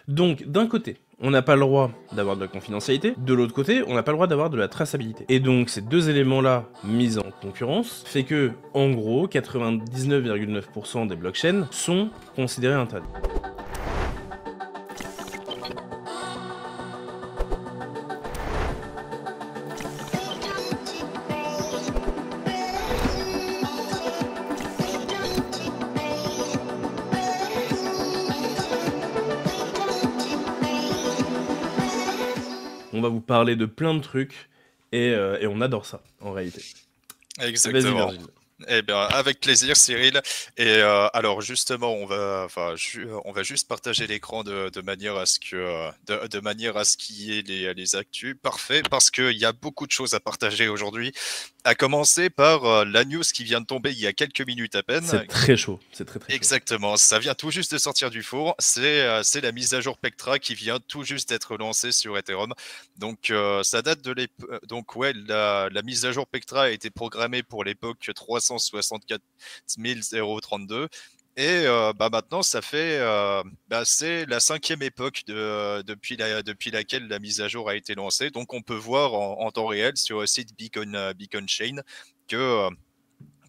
Donc, d'un côté, on n'a pas le droit d'avoir de la confidentialité, de l'autre côté, on n'a pas le droit d'avoir de la traçabilité. Et donc, ces deux éléments-là, mis en concurrence, fait que, en gros, 99,9% des blockchains sont considérés interdits. On va vous parler de plein de trucs, et on adore ça, en réalité. Vas-y, Exactement. Virgile. Eh bien, avec plaisir, Cyril. Et alors, justement, on va juste partager l'écran de manière à ce que, de manière à ce qu'il y ait les actus. Parfait, parce qu'il y a beaucoup de choses à partager aujourd'hui. À commencer par la news qui vient de tomber il y a quelques minutes à peine. C'est très chaud, c'est très très chaud. Exactement, ça vient tout juste de sortir du four. C'est la mise à jour Pectra qui vient tout juste d'être lancée sur Ethereum. Donc ça date de l'époque. Donc ouais, la mise à jour Pectra a été programmée pour l'époque 364 032. Et bah maintenant, c'est la cinquième époque depuis laquelle la mise à jour a été lancée. Donc on peut voir en temps réel sur le site Beacon Chain que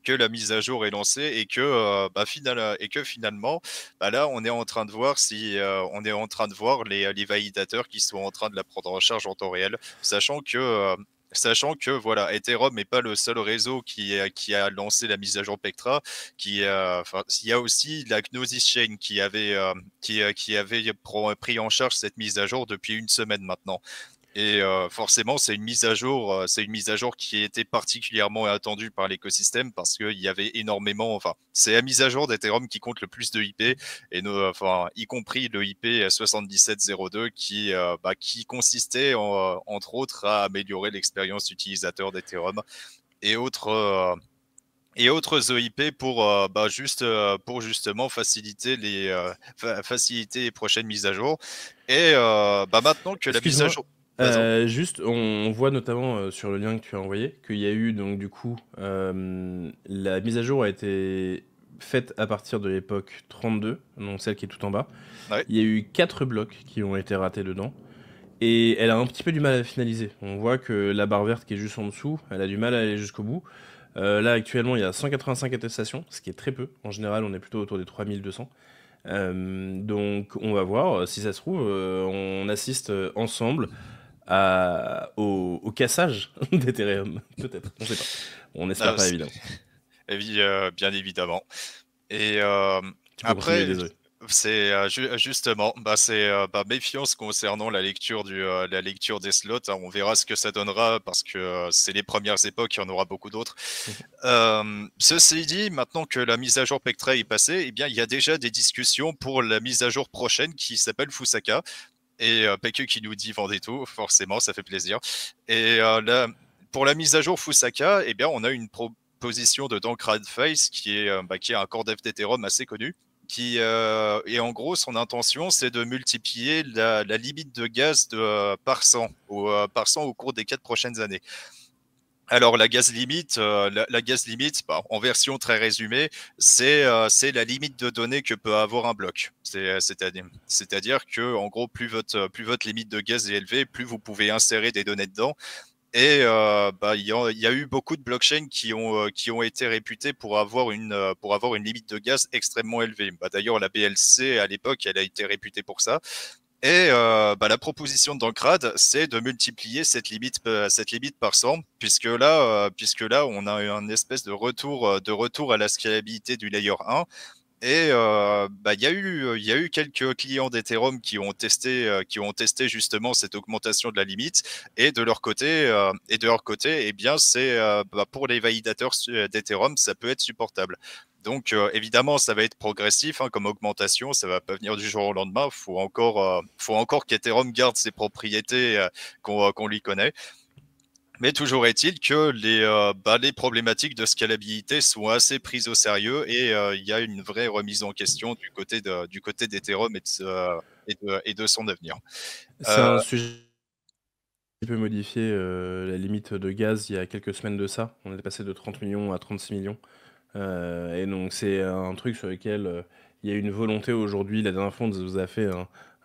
que la mise à jour est lancée et que finalement, bah là, on est en train de voir on est en train de voir les validateurs qui sont en train de la prendre en charge en temps réel, sachant que voilà, Ethereum n'est pas le seul réseau qui a lancé la mise à jour Pectra, il y a aussi la Gnosis Chain qui avait pris en charge cette mise à jour depuis une semaine maintenant. Et forcément, c'est une mise à jour qui était particulièrement attendue par l'écosystème parce qu'il y avait énormément, enfin, c'est la mise à jour d'Ethereum qui compte le plus de IP y compris le IP 7702 qui consistait entre autres à améliorer l'expérience utilisateur d'Ethereum et autres et autres EIP pour justement faciliter les prochaines mises à jour. Et maintenant que la mise à Excuse-moi, jour, vas-y. juste, on voit notamment sur le lien que tu as envoyé qu'il y a eu, donc du coup, la mise à jour a été faite à partir de l'époque 32, donc celle qui est tout en bas. Ouais. Il y a eu 4 blocs qui ont été ratés dedans, et elle a un petit peu du mal à finaliser. On voit que la barre verte qui est juste en dessous, elle a du mal à aller jusqu'au bout. Là, actuellement, il y a 185 attestations, ce qui est très peu. En général, on est plutôt autour des 3200. Donc, on va voir. Si ça se trouve, on assiste ensemble au cassage d'Ethereum, peut-être, on sait pas. On espère Euh, pas, c'est- évidemment. Bien évidemment. Et Tu peux continuer, après, désolé. justement, méfiance concernant la lecture des slots, hein. On verra ce que ça donnera parce que c'est les premières époques, il y en aura beaucoup d'autres. Ceci dit, maintenant que la mise à jour Pectra est passée, eh bien, il y a déjà des discussions pour la mise à jour prochaine qui s'appelle Fusaka. Et PQ qui nous dit vendez tout, forcément, ça fait plaisir. Et pour la mise à jour Fusaka, eh bien, on a une proposition de Dankrad Face qui est un core dev d'Ethereum assez connu. Et en gros, son intention, c'est de multiplier la limite de gaz par 100 au cours des 4 prochaines années. Alors la gaz limite, en version très résumée, c'est la limite de données que peut avoir un bloc. C'est-à-dire que en gros, plus votre limite de gaz est élevée, plus vous pouvez insérer des données dedans. Et il y a eu beaucoup de blockchains qui ont été réputés pour avoir une limite de gaz extrêmement élevée. D'ailleurs, la BLC à l'époque, elle a été réputée pour ça. Et la proposition d'Ancrad, c'est de multiplier cette limite par 100, puisque là, on a un espèce de retour à la scalabilité du layer 1. Et il y a eu quelques clients d'Ethereum qui ont testé justement cette augmentation de la limite. Et de leur côté, eh bien, pour les validateurs d'Ethereum, ça peut être supportable. Donc, évidemment, ça va être progressif comme augmentation. Ça va pas venir du jour au lendemain. Faut encore qu'Ethereum garde ses propriétés qu'on lui connaît. Mais toujours est-il que les problématiques de scalabilité sont assez prises au sérieux et il y a une vraie remise en question du côté d'Ethereum et de son avenir. C'est Euh, un sujet qui peut modifier la limite de gaz il y a quelques semaines de ça. On est passé de 30 millions à 36 millions. Et donc c'est un truc sur lequel il y a une volonté aujourd'hui. La dernière fois, on vous a fait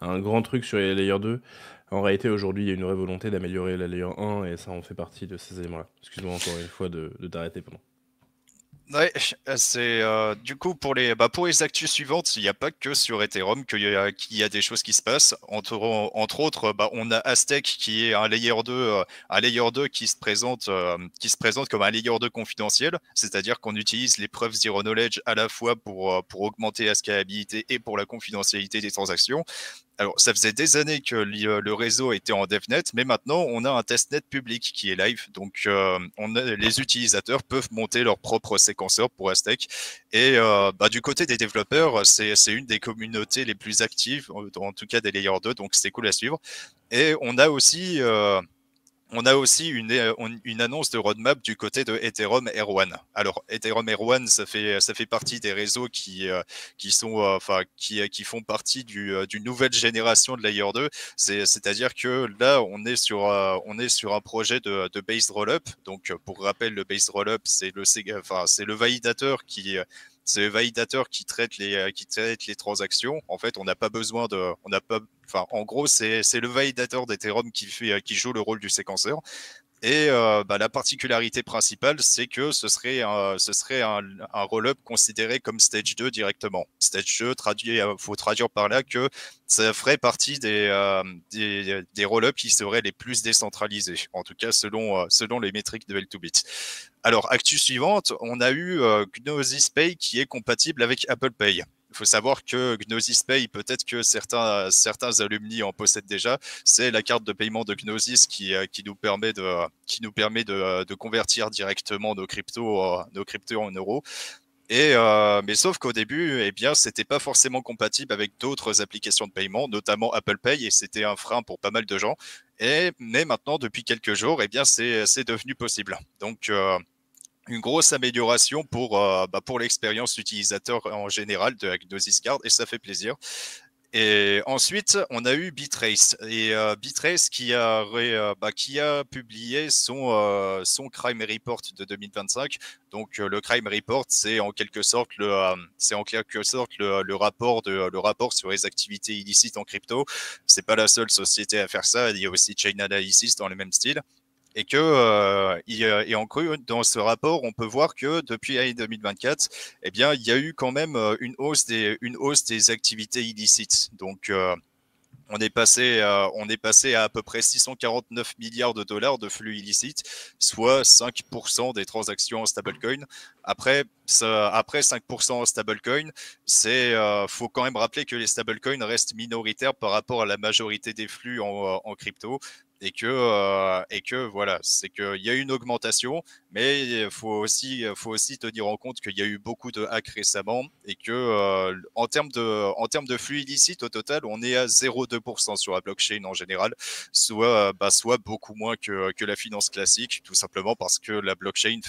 un grand truc sur les Layer 2. En réalité, aujourd'hui, il y a une vraie volonté d'améliorer la Layer 1 et ça en fait partie de ces éléments-là. Excuse-moi encore une fois de t'arrêter pendant. Ouais, c'est du coup pour les actus suivantes, il n'y a pas que sur Ethereum qu'il y a des choses qui se passent. Entre autres, on a Aztec qui est un layer 2 qui se présente comme un layer 2 confidentiel, c'est-à-dire qu'on utilise les preuves Zero Knowledge à la fois pour augmenter la scalabilité et pour la confidentialité des transactions. Alors, ça faisait des années que le réseau était en DevNet, mais maintenant, on a un testnet public qui est live. Donc, les utilisateurs peuvent monter leur propre séquenceur pour Aztec. Et du côté des développeurs, c'est une des communautés les plus actives, en tout cas des Layer 2, donc c'est cool à suivre. Et on a aussi une annonce de roadmap du côté de Ethereum R1. Alors, Ethereum R1, ça fait partie des réseaux qui font partie d'une nouvelle génération de Layer 2. C'est-à-dire que là, on est sur un projet de based rollup. Donc, pour rappel, le based rollup, c'est le validateur qui traite les transactions. En fait, on n'a pas besoin de, on n'a pas, enfin, en gros, c'est le validateur d'Ethereum qui joue le rôle du séquenceur. Et la particularité principale, c'est que ce serait un roll-up considéré comme stage 2 directement. Stage 2, faut traduire par là que ça ferait partie des roll-ups qui seraient les plus décentralisés, en tout cas selon les métriques de L2Bit. Alors, actu suivante, on a eu Gnosis Pay qui est compatible avec Apple Pay. Il faut savoir que Gnosis Pay, peut-être que certains alumni en possèdent déjà, c'est la carte de paiement de Gnosis qui nous permet de convertir directement nos cryptos en euros. Mais sauf qu'au début, eh bien, c'était pas forcément compatible avec d'autres applications de paiement, notamment Apple Pay, et c'était un frein pour pas mal de gens. Mais maintenant, depuis quelques jours, eh bien, c'est devenu possible. Donc, une grosse amélioration pour l'expérience utilisateur en général de Gnosis Card, et ça fait plaisir. Et ensuite, on a eu Bitrace. Et Bitrace qui a publié son Crime Report de 2025. Donc, le Crime Report, c'est en quelque sorte le rapport sur les activités illicites en crypto. C'est pas la seule société à faire ça. Il y a aussi Chain Analysis dans le même style. Et en gros, dans ce rapport, on peut voir que depuis l'année 2024, eh bien, il y a eu quand même une hausse des activités illicites. Donc, on est passé à peu près 649 milliards de dollars de flux illicites, soit 5% des transactions en stablecoin. Après 5% en stablecoin, faut quand même rappeler que les stablecoins restent minoritaires par rapport à la majorité des flux en crypto. Et que voilà, c'est qu'il y a une augmentation, mais il faut aussi tenir en compte qu'il y a eu beaucoup de hacks récemment et que en termes de flux illicites au total, on est à 0,2% sur la blockchain en général, soit beaucoup moins que la finance classique, tout simplement parce que la blockchain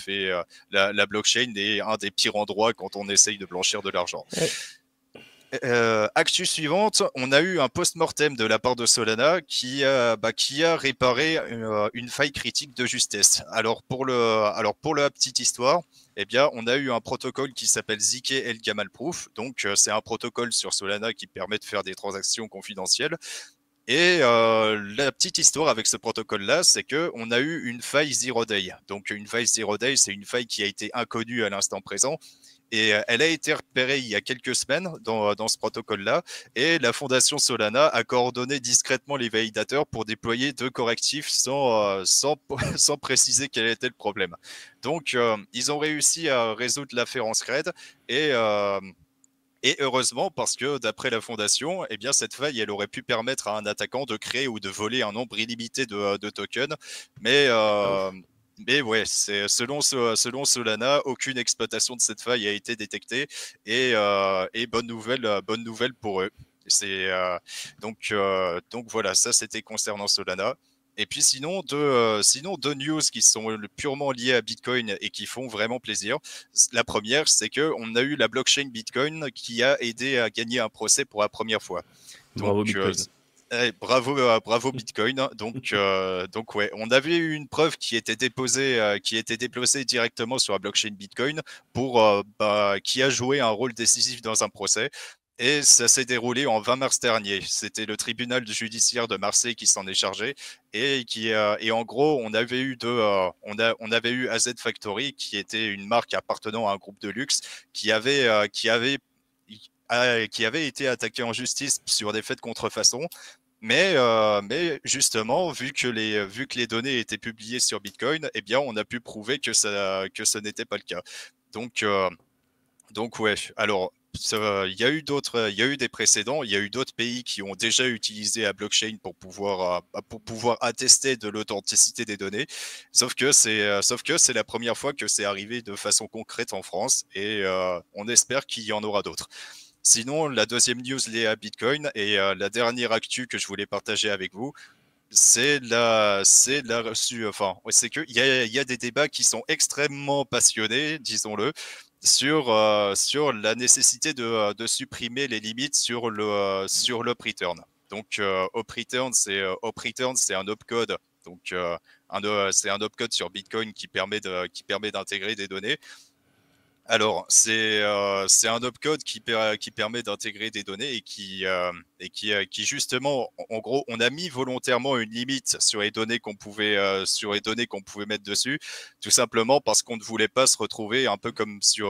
la blockchain est un des pires endroits quand on essaye de blanchir de l'argent. Ouais. Actu suivante, on a eu un post-mortem de la part de Solana qui a réparé une faille critique de justesse. Alors pour la petite histoire, eh bien, on a eu un protocole qui s'appelle ZK El Gamal Proof. Donc, c'est un protocole sur Solana qui permet de faire des transactions confidentielles. Et la petite histoire avec ce protocole-là, c'est qu'on a eu une faille Zero Day. Donc, une faille Zero Day, c'est une faille qui a été inconnue à l'instant présent. Et elle a été repérée il y a quelques semaines dans ce protocole-là. Et la fondation Solana a coordonné discrètement les validateurs pour déployer deux correctifs sans préciser quel était le problème. Donc, ils ont réussi à résoudre l'affaire en scred. Et heureusement, parce que d'après la fondation, eh bien, cette faille, elle aurait pu permettre à un attaquant de créer ou de voler un nombre illimité de tokens. Mais ouais, selon Solana, aucune exploitation de cette faille a été détectée et bonne nouvelle pour eux. Donc voilà, ça c'était concernant Solana. Et puis sinon deux news qui sont purement liées à Bitcoin et qui font vraiment plaisir. La première, c'est que on a eu la blockchain Bitcoin qui a aidé à gagner un procès pour la première fois. Bravo Bitcoin. Bravo Bitcoin. Donc ouais, on avait eu une preuve qui était déposée directement sur la blockchain Bitcoin qui a joué un rôle décisif dans un procès. Et ça s'est déroulé en 20 mars dernier. C'était le tribunal judiciaire de Marseille qui s'en est chargé et en gros, on avait eu AZ Factory qui était une marque appartenant à un groupe de luxe qui avait été attaqué en justice sur des faits de contrefaçon. Mais justement, vu que les données étaient publiées sur Bitcoin, eh bien, on a pu prouver que ce n'était pas le cas. Donc, euh, donc ouais, alors il y a eu des précédents, il y a eu d'autres pays qui ont déjà utilisé la blockchain pour pouvoir attester de l'authenticité des données. Sauf que c'est la première fois que c'est arrivé de façon concrète en France et on espère qu'il y en aura d'autres. Sinon, la deuxième news liée à Bitcoin et la dernière actu que je voulais partager avec vous, c'est que il y a des débats qui sont extrêmement passionnés, disons-le, sur la nécessité de supprimer les limites sur l'op return. Donc, op return, c'est un opcode. Donc, c'est un opcode sur Bitcoin qui permet d'intégrer des données. Alors, c'est un opcode qui permet d'intégrer des données qui justement, en gros, on a mis volontairement une limite sur les données qu'on pouvait mettre dessus, tout simplement parce qu'on ne voulait pas se retrouver un peu comme sur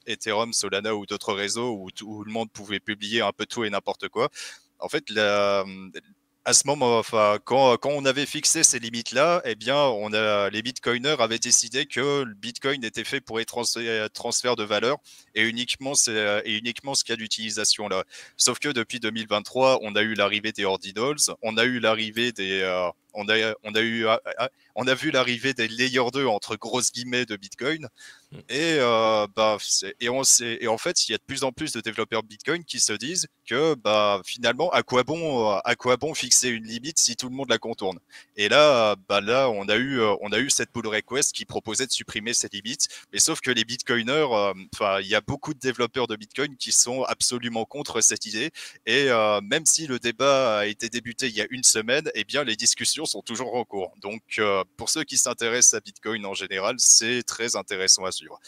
Ethereum, Solana ou d'autres réseaux où tout le monde pouvait publier un peu tout et n'importe quoi. En fait, à ce moment, quand on avait fixé ces limites-là, eh bien, les bitcoiners avaient décidé que le bitcoin était fait pour les transferts de valeur et uniquement ce cas d'utilisation-là. Sauf que depuis 2023, on a eu l'arrivée des ordinals, on a eu l'arrivée des, on a vu l'arrivée des layer 2 entre grosses guillemets de Bitcoin. Et en fait, il y a de plus en plus de développeurs Bitcoin qui se disent que finalement, à quoi bon fixer une limite si tout le monde la contourne. Et là, on a eu cette pull request qui proposait de supprimer ces limites. Mais sauf que les Bitcoiners, il y a beaucoup de développeurs de Bitcoin qui sont absolument contre cette idée. Et même si le débat a été débuté il y a une semaine, eh bien, les discussions sont toujours en cours. Donc, pour ceux qui s'intéressent à Bitcoin en général, c'est très intéressant à suivre.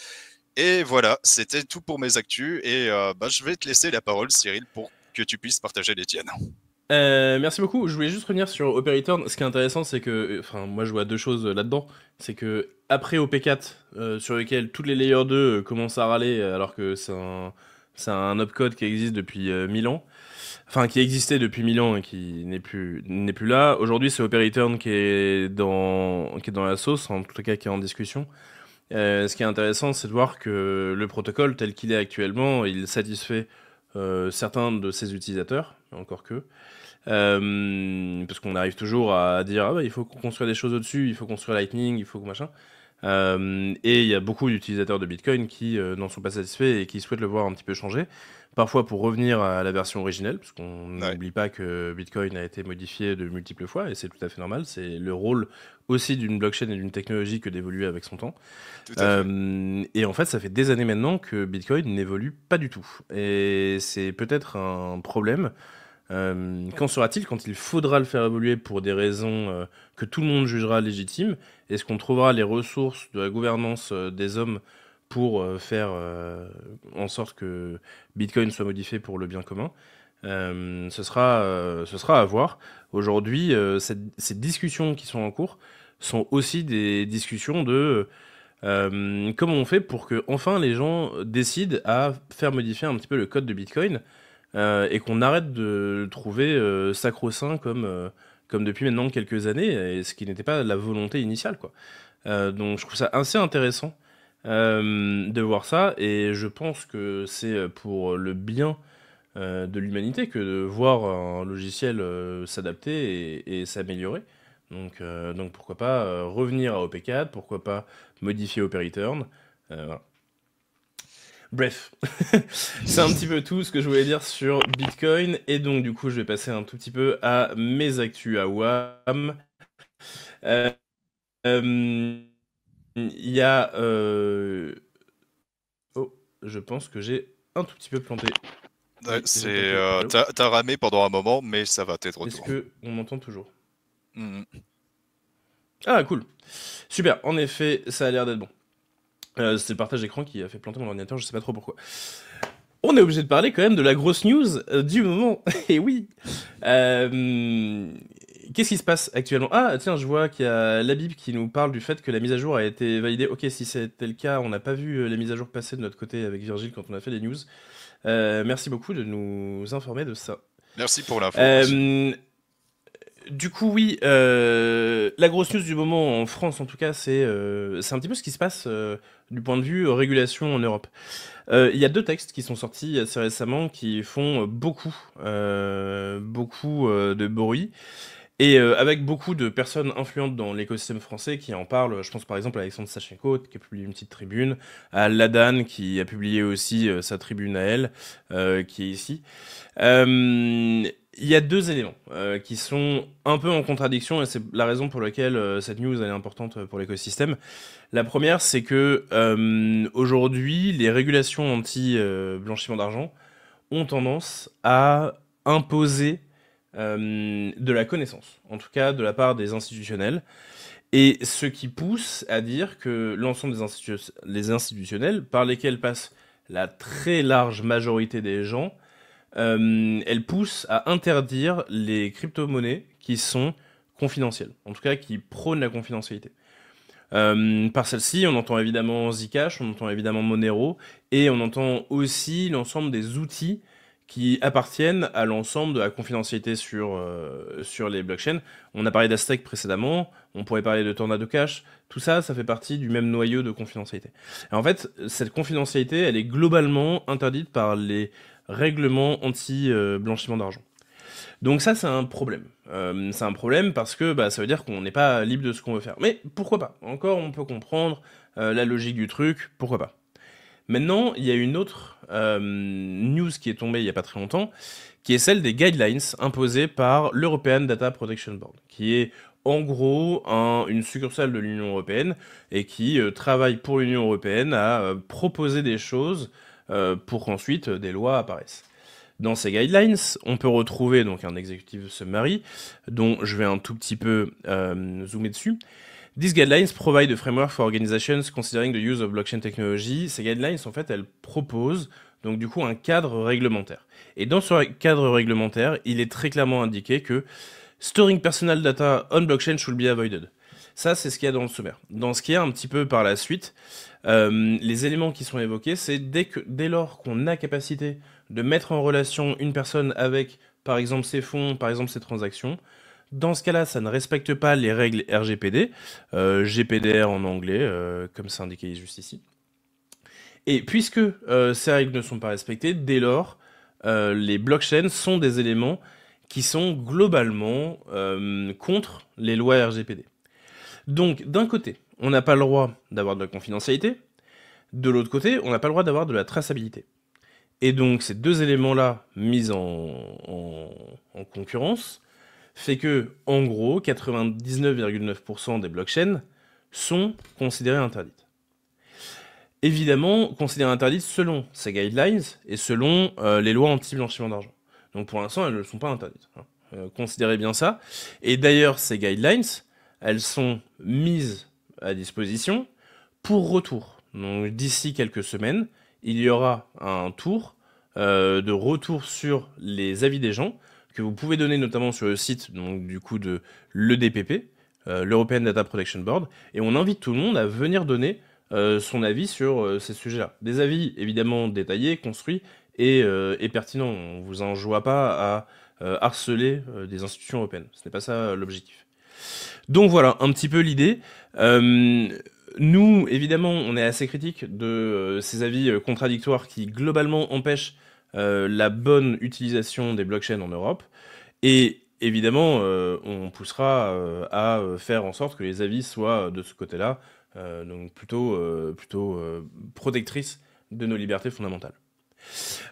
Et voilà, c'était tout pour mes actus. Et je vais te laisser la parole, Cyril, pour que tu puisses partager les tiennes. Merci beaucoup. Je voulais juste revenir sur Operator. Ce qui est intéressant, c'est que, enfin, moi je vois deux choses là-dedans. C'est que après OP4, sur lequel toutes les layers 2 commencent à râler, alors que c'est un opcode qui existe depuis 1000 ans, enfin qui existait depuis 1000 ans et qui n'est plus là. Aujourd'hui, c'est Operator qui est dans la sauce, en tout cas qui est en discussion. Ce qui est intéressant, c'est de voir que le protocole tel qu'il est actuellement, il satisfait certains de ses utilisateurs, encore que. Parce qu'on arrive toujours à dire ah bah, il faut construire des choses au-dessus, il faut construire Lightning, il faut machin. Et il y a beaucoup d'utilisateurs de Bitcoin qui n'en sont pas satisfaits et qui souhaitent le voir un petit peu changer. Parfois pour revenir à la version originelle, parce qu'on n'oublie pas que Bitcoin a été modifié de multiples fois et c'est tout à fait normal. C'est le rôle aussi d'une blockchain et d'une technologie que d'évoluer avec son temps. Et en fait, ça fait des années maintenant que Bitcoin n'évolue pas du tout. Et c'est peut-être un problème. Qu'en sera-t-il quand il faudra le faire évoluer pour des raisons que tout le monde jugera légitimes? Est-ce qu'on trouvera les ressources de la gouvernance des hommes pour faire en sorte que Bitcoin soit modifié pour le bien commun? Ce sera à voir. Aujourd'hui, ces discussions qui sont en cours sont aussi des discussions de comment on fait pour que enfin les gens décident à faire modifier un petit peu le code de Bitcoin et qu'on arrête de le trouver sacro-saint comme depuis maintenant quelques années, et ce qui n'était pas la volonté initiale, quoi. Donc je trouve ça assez intéressant de voir ça, et je pense que c'est pour le bien de l'humanité que de voir un logiciel s'adapter et s'améliorer. Donc pourquoi pas revenir à OP4, pourquoi pas modifier OP-Return. Voilà. Bref, c'est un petit peu tout ce que je voulais dire sur Bitcoin. Et donc, du coup, je vais passer un tout petit peu à mes actus à WAM. Euh, Il y a... Oh, je pense que j'ai un tout petit peu planté. Ouais, t'as ramé pendant un moment, mais ça va, t'es de Est-ce retour. qu'on m'entend toujours? Mhm. Ah, cool. Super, en effet, ça a l'air d'être bon. C'est le partage d'écran qui a fait planter mon ordinateur, je sais pas trop pourquoi. On est obligé de parler quand même de la grosse news du moment. Et oui. Euh, Qu'est-ce qui se passe actuellement? Ah, tiens, je vois qu'il y a Labib qui nous parle du fait que la mise à jour a été validée. Ok, si c'était le cas, on n'a pas vu les mises à jour passer de notre côté avec Virgile quand on a fait les news. Merci beaucoup de nous informer de ça. Merci pour l'info. Euh, du coup, oui, la grosse news du moment en France, en tout cas, c'est un petit peu ce qui se passe du point de vue régulation en Europe. Il y a deux textes qui sont sortis assez récemment qui font beaucoup de bruit et avec beaucoup de personnes influentes dans l'écosystème français qui en parlent. Je pense par exemple à Alexandre Sachenko qui a publié une petite tribune, à Ladan qui a publié aussi sa tribune à elle, qui est ici. Il y a deux éléments qui sont un peu en contradiction et c'est la raison pour laquelle cette news elle est importante pour l'écosystème. La première, c'est que aujourd'hui, les régulations anti-blanchiment d'argent ont tendance à imposer de la connaissance, en tout cas de la part des institutionnels, et ce qui pousse à dire que l'ensemble les institutionnels, par lesquels passe la très large majorité des gens, elles poussent à interdire les crypto-monnaies qui sont confidentielles, en tout cas qui prônent la confidentialité. Par celle-ci, on entend évidemment Zcash, on entend évidemment Monero, et on entend aussi l'ensemble des outils qui appartiennent à l'ensemble de la confidentialité sur les blockchains. On a parlé d'Aztec précédemment, on pourrait parler de Tornado Cash, tout ça, ça fait partie du même noyau de confidentialité. Et en fait, cette confidentialité, elle est globalement interdite par les règlements anti-blanchiment d'argent. Donc ça, c'est un problème. C'est un problème parce que bah, ça veut dire qu'on n'est pas libre de ce qu'on veut faire. Mais pourquoi pas? Encore, on peut comprendre la logique du truc, pourquoi pas? Maintenant, il y a une autre news qui est tombée il n'y a pas très longtemps, qui est celle des guidelines imposées par l'European Data Protection Board, qui est en gros une succursale de l'Union Européenne et qui travaille pour l'Union Européenne à proposer des choses pour qu'ensuite des lois apparaissent. Dans ces guidelines, on peut retrouver donc un executive summary, dont je vais un tout petit peu zoomer dessus. These guidelines provide a framework for organizations considering the use of blockchain technology. Ces guidelines, en fait, elles proposent donc du coup un cadre réglementaire. Et dans ce cadre réglementaire, il est très clairement indiqué que storing personal data on blockchain should be avoided. Ça, c'est ce qu'il y a dans le sommaire. Dans ce qu'il y a un petit peu par la suite, les éléments qui sont évoqués, c'est dès lors qu'on a capacité de mettre en relation une personne avec, par exemple, ses fonds, par exemple, ses transactions, dans ce cas-là, ça ne respecte pas les règles RGPD, GPDR en anglais, comme c'est indiqué juste ici. Et puisque ces règles ne sont pas respectées, dès lors, les blockchains sont des éléments qui sont globalement contre les lois RGPD. Donc, d'un côté, on n'a pas le droit d'avoir de la confidentialité, de l'autre côté, on n'a pas le droit d'avoir de la traçabilité. Et donc, ces deux éléments-là, mis en concurrence, fait que, en gros, 99,9% des blockchains sont considérées interdites. Évidemment, considérées interdites selon ces guidelines et selon les lois anti-blanchiment d'argent. Donc pour l'instant, elles ne sont pas interdites. Considérez bien ça. Et d'ailleurs, ces guidelines, elles sont mises à disposition pour retour. Donc d'ici quelques semaines, il y aura un tour de retour sur les avis des gens que vous pouvez donner notamment sur le site donc, du coup de l'EDPP, l'European Data Protection Board, et on invite tout le monde à venir donner son avis sur ces sujets-là. Des avis évidemment détaillés, construits et pertinents. On ne vous enjoint pas à harceler des institutions européennes. Ce n'est pas ça l'objectif. Donc voilà, un petit peu l'idée. Nous, évidemment, on est assez critique de ces avis contradictoires qui, globalement, empêchent la bonne utilisation des blockchains en Europe. Et évidemment, on poussera à faire en sorte que les avis soient de ce côté-là, donc plutôt protectrices de nos libertés fondamentales.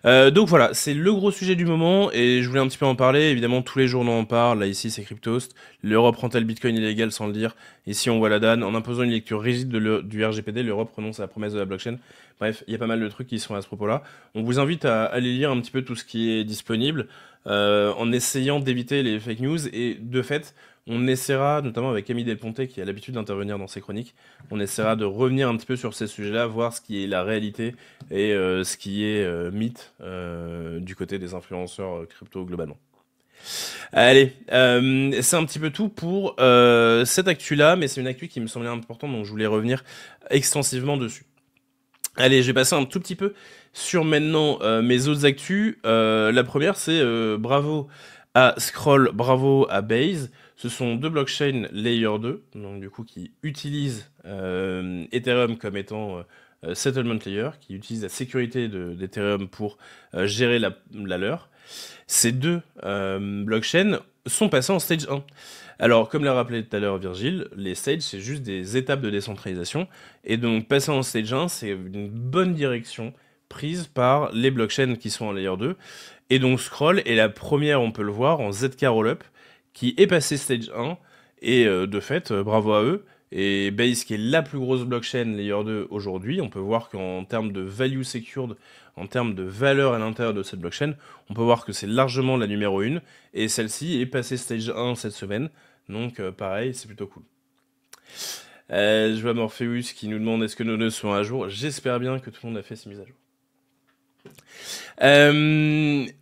Donc voilà, c'est le gros sujet du moment et je voulais un petit peu en parler. Évidemment, tous les journaux en parlent. Là, ici, c'est Cryptost. L'Europe rend-elle Bitcoin illégal sans le dire? Ici, on voit la DAN. En imposant une lecture rigide du RGPD, l'Europe renonce à la promesse de la blockchain. Bref, il y a pas mal de trucs qui sont à ce propos-là. On vous invite à aller lire un petit peu tout ce qui est disponible, en essayant d'éviter les fake news. Et de fait, on essaiera, notamment avec Camille Delponte, qui a l'habitude d'intervenir dans ses chroniques, on essaiera de revenir un petit peu sur ces sujets-là, voir ce qui est la réalité et ce qui est mythe du côté des influenceurs crypto globalement. Allez, c'est un petit peu tout pour cette actu-là, mais c'est une actu qui me semblait importante, donc je voulais revenir extensivement dessus. Allez, je vais passer un tout petit peu sur maintenant mes autres actus. La première, c'est bravo à Scroll, bravo à Base. Ce sont deux blockchains Layer 2, donc du coup qui utilisent Ethereum comme étant settlement layer, qui utilisent la sécurité d'Ethereum pour gérer la leur. Ces deux blockchains sont passés en stage 1. Alors, comme l'a rappelé tout à l'heure Virgile, les stages, c'est juste des étapes de décentralisation. Et donc, passer en stage 1, c'est une bonne direction prise par les blockchains qui sont en layer 2. Et donc, Scroll est la première, on peut le voir, en ZK Rollup, qui est passé stage 1. Et de fait, bravo à eux. Et Base, qui est la plus grosse blockchain layer 2 aujourd'hui, on peut voir qu'en termes de value secured, en termes de valeur à l'intérieur de cette blockchain, on peut voir que c'est largement la numéro 1. Et celle-ci est passée stage 1 cette semaine. Donc pareil, c'est plutôt cool. Je vois Morpheus qui nous demande est-ce que nos nœuds sont à jour. J'espère bien que tout le monde a fait ses mises à jour.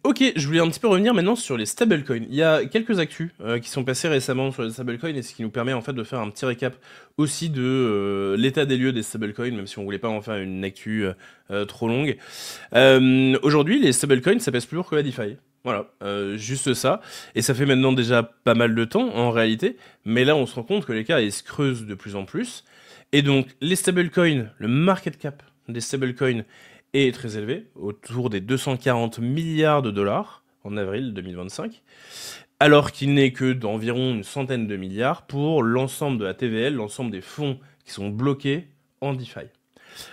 Ok, je voulais un petit peu revenir maintenant sur les stablecoins. Il y a quelques actus qui sont passés récemment sur les stablecoins et ce qui nous permet en fait de faire un petit récap aussi de l'état des lieux des stablecoins, même si on voulait pas en faire une actu trop longue. Aujourd'hui, les stablecoins, ça pèse plus lourd que la DeFi. Voilà, juste ça. Et ça fait maintenant déjà pas mal de temps en réalité, mais là on se rend compte que l'écart il se creuse de plus en plus. Et donc les stablecoins, le market cap des stablecoins est très élevé, autour des 240 milliards de dollars en avril 2025, alors qu'il n'est que d'environ une centaine de milliards pour l'ensemble de la TVL, l'ensemble des fonds qui sont bloqués en DeFi.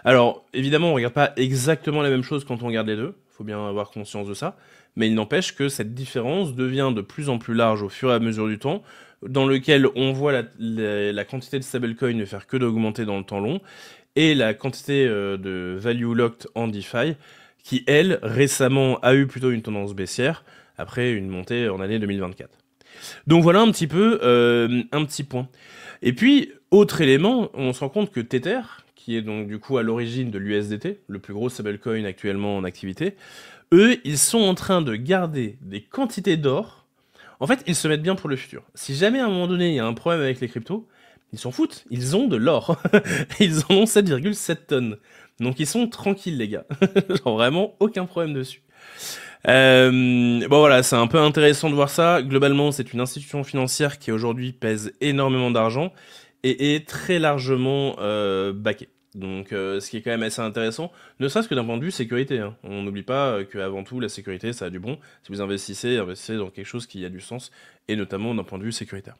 Alors, évidemment, on ne regarde pas exactement la même chose quand on regarde les deux, il faut bien avoir conscience de ça, mais il n'empêche que cette différence devient de plus en plus large au fur et à mesure du temps, dans lequel on voit la quantité de stablecoin ne faire que d'augmenter dans le temps long, et la quantité de value locked en DeFi, qui, elle, récemment a eu plutôt une tendance baissière, après une montée en année 2024. Donc voilà un petit peu un petit point. Et puis, autre élément, on se rend compte que Tether, qui est donc du coup à l'origine de l'USDT, le plus gros stablecoin actuellement en activité, eux, ils sont en train de garder des quantités d'or. En fait, ils se mettent bien pour le futur. Si jamais à un moment donné, il y a un problème avec les cryptos, ils s'en foutent, ils ont de l'or. Ils en ont 7,7 tonnes. Donc ils sont tranquilles, les gars. Genre vraiment, aucun problème dessus. Bon voilà, c'est un peu intéressant de voir ça. Globalement, c'est une institution financière qui aujourd'hui pèse énormément d'argent et est très largement backée. Donc ce qui est quand même assez intéressant, ne serait-ce que d'un point de vue sécurité. Hein. On n'oublie pas qu'avant tout, la sécurité, ça a du bon. Si vous investissez dans quelque chose qui a du sens, et notamment d'un point de vue sécuritaire.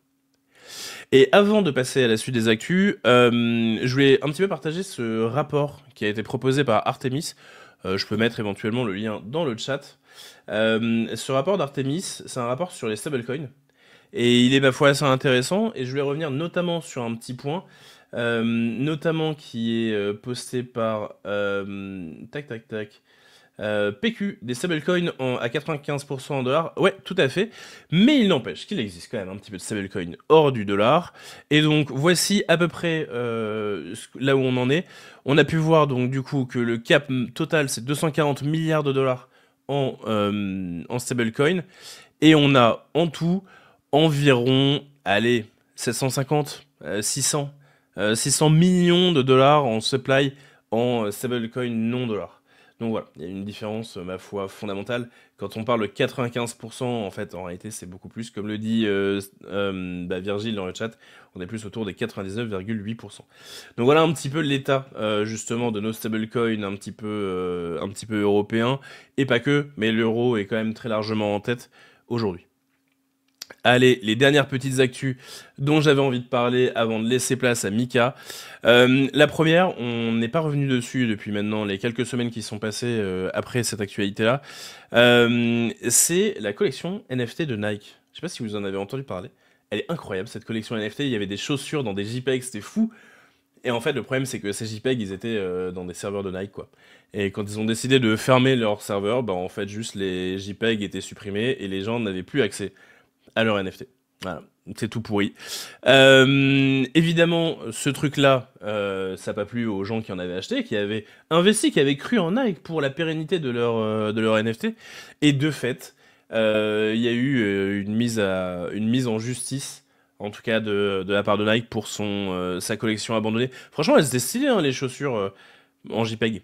Et avant de passer à la suite des actus, je voulais un petit peu partager ce rapport qui a été proposé par Artemis. Je peux mettre éventuellement le lien dans le chat. Ce rapport d'Artemis, c'est un rapport sur les stablecoins. Et il est, ma foi, assez intéressant. Et je voulais revenir notamment sur un petit point, notamment qui est posté par... PQ, des stablecoins à 95% en dollars. Ouais, tout à fait. Mais il n'empêche qu'il existe quand même un petit peu de stablecoins hors du dollar. Et donc, voici à peu près là où on en est. On a pu voir donc du coup que le cap total, c'est 240 milliards de dollars en stablecoin. Et on a en tout environ, allez, 750, 600 millions de dollars en supply en stablecoin non dollars. Donc voilà, il y a une différence, ma foi, fondamentale. Quand on parle de 95%, en fait, en réalité, c'est beaucoup plus. Comme le dit Virgile dans le chat, on est plus autour des 99,8%. Donc voilà un petit peu l'état, justement, de nos stablecoins un petit peu européens. Et pas que, mais l'euro est quand même très largement en tête aujourd'hui. Allez, les dernières petites actus dont j'avais envie de parler avant de laisser place à Mika. La première, on n'est pas revenu dessus depuis maintenant les quelques semaines qui sont passées après cette actualité-là. C'est la collection NFT de Nike. Je sais pas si vous en avez entendu parler. Elle est incroyable cette collection NFT. Il y avait des chaussures dans des JPEG, c'était fou. Et en fait, le problème, c'est que ces JPEG, ils étaient dans des serveurs de Nike, quoi. Et quand ils ont décidé de fermer leur serveur, bah, en fait, juste les JPEG étaient supprimés et les gens n'avaient plus accès à leur NFT. Voilà, c'est tout pourri. Évidemment, ce truc-là, ça n'a pas plu aux gens qui en avaient acheté, qui avaient investi, qui avaient cru en Nike pour la pérennité de leur NFT. Et de fait, il y a eu une mise en justice, en tout cas de la part de Nike pour sa collection abandonnée. Franchement, elles étaient stylées, hein, les chaussures en JPEG.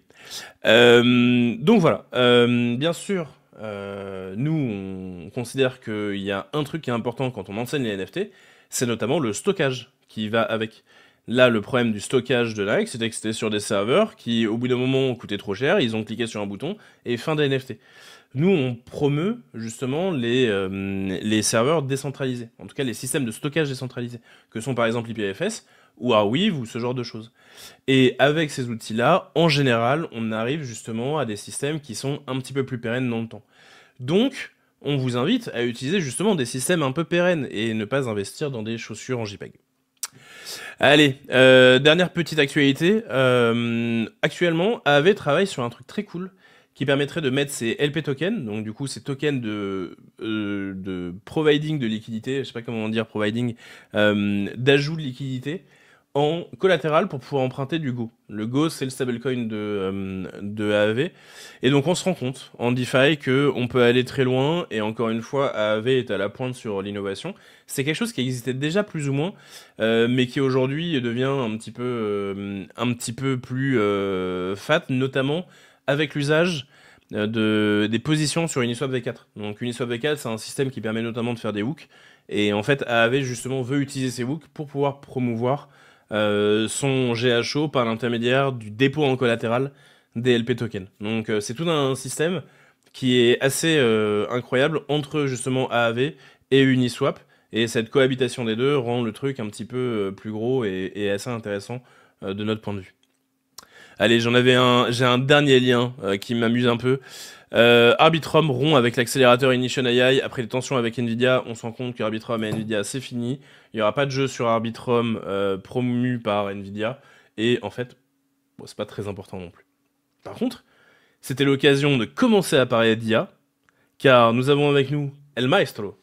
Donc voilà, bien sûr, nous on considère qu'il y a un truc qui est important quand on enseigne les NFT, c'est notamment le stockage qui va avec. Là, le problème du stockage de Nike, c'était que c'était sur des serveurs qui, au bout d'un moment, coûtaient trop cher, ils ont cliqué sur un bouton et fin des NFT. Nous, on promeut justement les serveurs décentralisés, en tout cas les systèmes de stockage décentralisés, que sont par exemple IPFS ou Arweave ou ce genre de choses. Et avec ces outils-là, en général, on arrive justement à des systèmes qui sont un petit peu plus pérennes dans le temps. Donc, on vous invite à utiliser justement des systèmes un peu pérennes et ne pas investir dans des chaussures en JPEG. Allez, dernière petite actualité. Actuellement, AAV travaille sur un truc très cool qui permettrait de mettre ces LP tokens, donc du coup ces tokens de providing de liquidité, je sais pas comment dire providing, d'ajout de liquidité, en collatéral pour pouvoir emprunter du Go. Le Go, c'est le stablecoin de AAV. Et donc on se rend compte en DeFi qu'on peut aller très loin, et encore une fois, AAV est à la pointe sur l'innovation. C'est quelque chose qui existait déjà plus ou moins, mais qui aujourd'hui devient un petit peu plus fat, notamment avec l'usage des positions sur Uniswap V4. Donc Uniswap V4, c'est un système qui permet notamment de faire des hooks, et en fait AAV justement veut utiliser ces hooks pour pouvoir promouvoir son GHO par l'intermédiaire du dépôt en collatéral des LP tokens. Donc c'est tout un système qui est assez incroyable entre justement AAV et Uniswap, et cette cohabitation des deux rend le truc un petit peu plus gros et assez intéressant de notre point de vue. Allez, j'ai un dernier lien qui m'amuse un peu. Arbitrum rompt avec l'accélérateur Ignition AI. Après les tensions avec Nvidia, on se rend compte que Arbitrum et Nvidia, c'est fini. Il n'y aura pas de jeu sur Arbitrum promu par Nvidia. Et en fait, bon, c'est pas très important non plus. Par contre, c'était l'occasion de commencer à parler d'IA, car nous avons avec nous El Maestro.